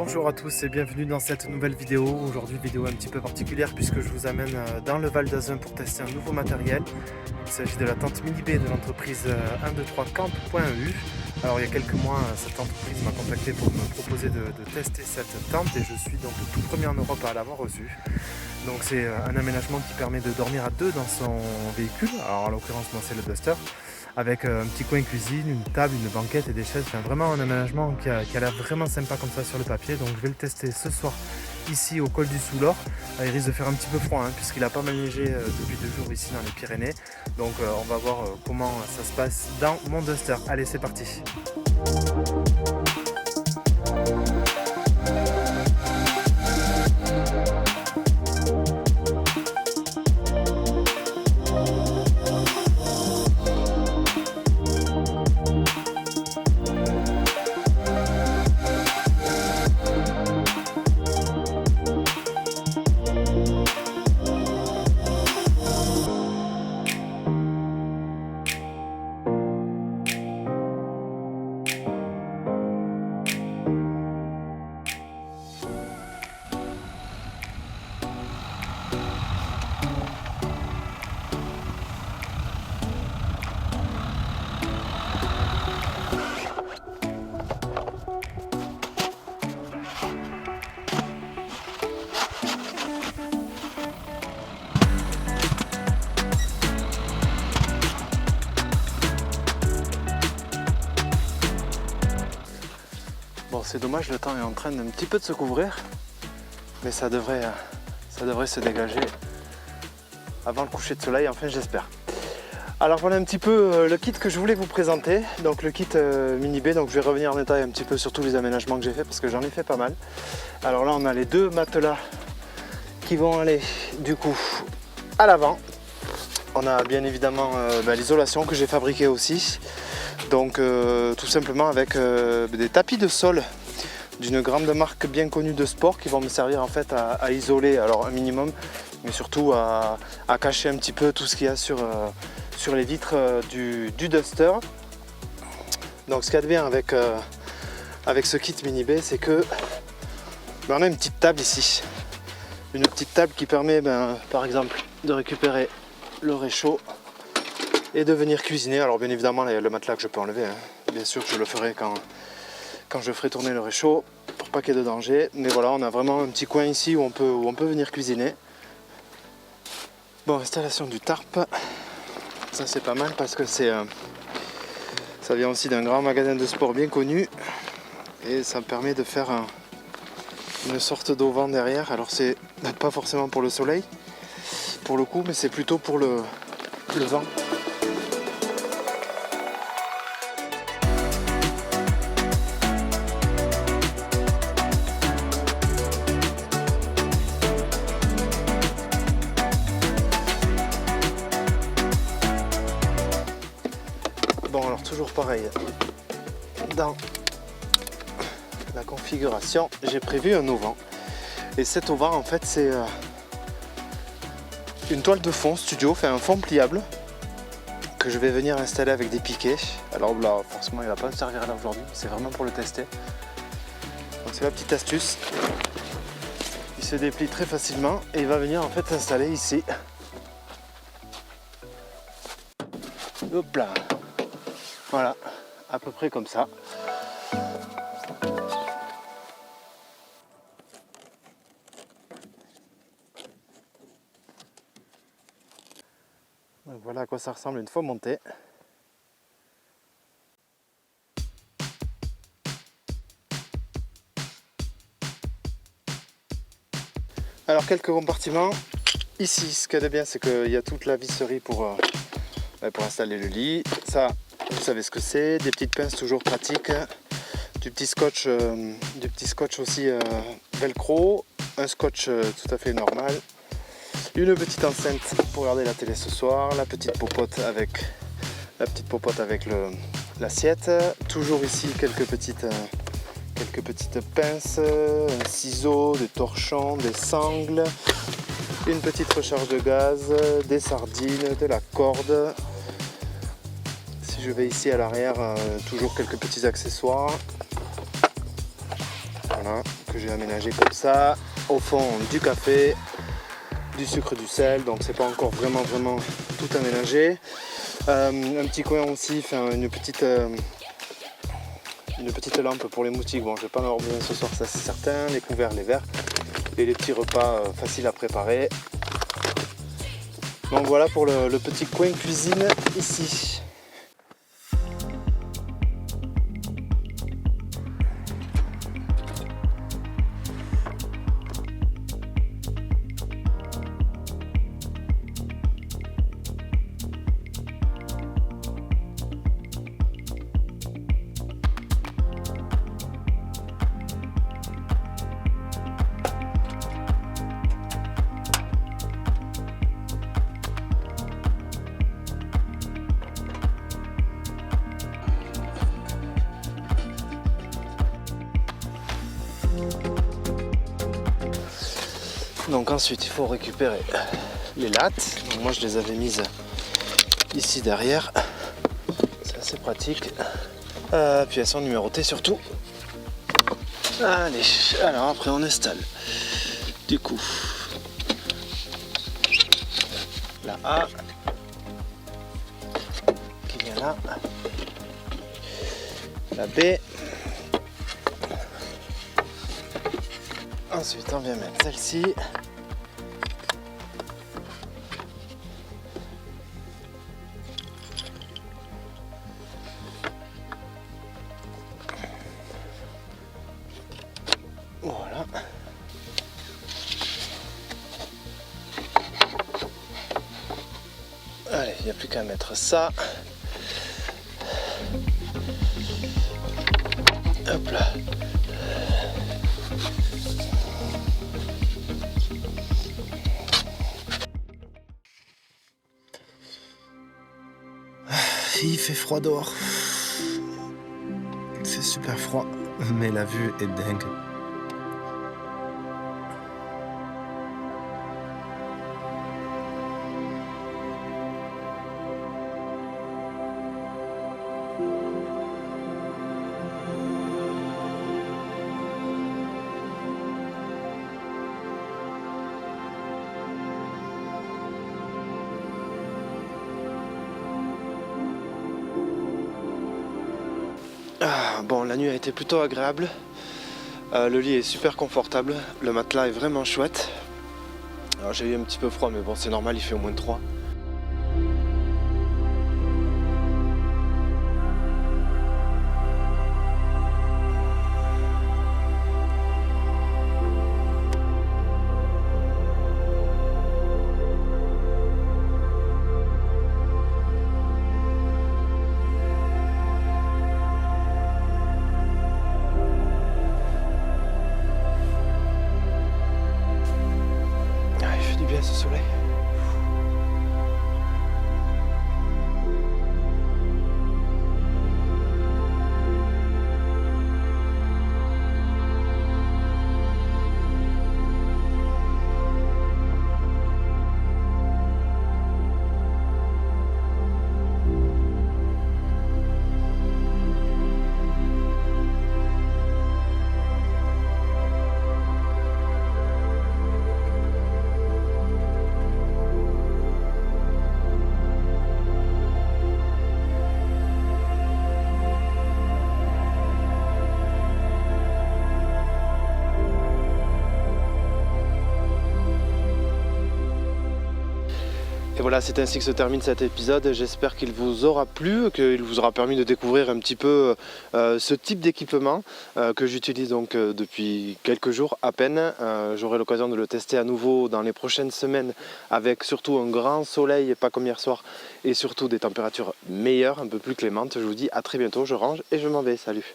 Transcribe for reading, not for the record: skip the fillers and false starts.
Bonjour à tous et bienvenue dans cette nouvelle vidéo. Aujourd'hui vidéo un petit peu particulière puisque je vous amène dans le Val d'Azun pour tester un nouveau matériel. Il s'agit de la tente Mini B de l'entreprise 123camp.eu. Alors il y a quelques mois cette entreprise m'a contacté pour me proposer de tester cette tente et je suis donc le tout premier en Europe à l'avoir reçue. Donc c'est un aménagement qui permet de dormir à deux dans son véhicule. Alors en l'occurrence moi c'est le Duster. Avec un petit coin cuisine, une table, une banquette et des chaises. Enfin, vraiment un aménagement qui a l'air vraiment sympa comme ça sur le papier. Donc je vais le tester ce soir ici au col du Soulor. Il risque de faire un petit peu froid puisqu'il a pas mal neigé depuis 2 jours ici dans les Pyrénées. Donc on va voir comment ça se passe dans mon Duster. Allez, c'est parti. Bon, c'est dommage, le temps est en train d'un petit peu de se couvrir, mais ça devrait se dégager avant le coucher de soleil, enfin j'espère. Alors voilà un petit peu le kit que je voulais vous présenter, donc le kit Mini B. Donc je vais revenir en détail un petit peu sur tous les aménagements que j'ai fait parce que j'en ai fait pas mal. Alors là on a les deux matelas qui vont aller du coup à l'avant. On a bien évidemment l'isolation que j'ai fabriquée aussi. Donc tout simplement avec des tapis de sol d'une grande marque bien connue de sport qui vont me servir en fait à isoler, alors un minimum, mais surtout à cacher un petit peu tout ce qu'il y a sur les vitres du Duster. Donc ce qu'il y a de bien avec ce kit Mini B, c'est que on a une petite table ici. Une petite table qui permet par exemple de récupérer le réchaud et de venir cuisiner. Alors bien évidemment le matelas que je peux enlever, bien sûr je le ferai quand je ferai tourner le réchaud pour pas qu'il y ait de danger. Mais voilà, on a vraiment un petit coin ici où on peut venir cuisiner. Bon, installation du tarp, ça c'est pas mal parce que ça vient aussi d'un grand magasin de sport bien connu et ça me permet de faire une sorte d'auvent derrière. Alors c'est pas forcément pour le soleil pour le coup, mais c'est plutôt pour le vent. Bon, alors toujours pareil, dans la configuration j'ai prévu un auvent et cet auvent en fait c'est une toile de fond studio, un fond pliable que je vais venir installer avec des piquets. Alors là forcément il va pas me servir là aujourd'hui, c'est vraiment pour le tester. Donc c'est la petite astuce, il se déplie très facilement et il va venir en fait s'installer ici. Hop là. Voilà, à peu près comme ça. Donc voilà à quoi ça ressemble une fois monté. Alors quelques compartiments. Ici, ce qu'il y a de bien, c'est qu'il y a toute la visserie pour installer le lit. Ça, vous savez ce que c'est, des petites pinces toujours pratiques, du petit scotch aussi velcro, un scotch tout à fait normal, une petite enceinte pour regarder la télé ce soir, la petite popote avec l'assiette, toujours ici quelques petites pinces, un ciseau, des torchons, des sangles, une petite recharge de gaz, des sardines, de la corde. Je vais ici à l'arrière, toujours quelques petits accessoires. Voilà, que j'ai aménagé comme ça. Au fond, du café, du sucre, du sel, donc c'est pas encore vraiment tout aménagé. Un petit coin aussi, enfin une petite lampe pour les moustiques. Bon, je vais pas en avoir besoin ce soir, ça c'est certain. Les couverts, les verres et les petits repas faciles à préparer. Donc voilà pour le petit coin cuisine ici. Donc ensuite il faut récupérer les lattes. Donc moi je les avais mises ici derrière. C'est assez pratique. Puis elles sont numérotées surtout. Allez, alors après on installe. Du coup, la A qui vient là. La B. Ensuite on vient mettre celle-ci. Voilà. Allez, il n'y a plus qu'à mettre ça. Hop là. Il fait froid dehors. Il fait super froid, mais la vue est dingue. Bon, la nuit a été plutôt agréable. Le lit est super confortable. Le matelas est vraiment chouette. Alors j'ai eu un petit peu froid, mais bon, c'est normal, il fait au moins 3. Ce soleil. Et voilà, c'est ainsi que se termine cet épisode. J'espère qu'il vous aura plu, qu'il vous aura permis de découvrir un petit peu ce type d'équipement que j'utilise donc depuis quelques jours à peine. J'aurai l'occasion de le tester à nouveau dans les prochaines semaines avec surtout un grand soleil, pas comme hier soir, et surtout des températures meilleures, un peu plus clémentes. Je vous dis à très bientôt, je range et je m'en vais. Salut!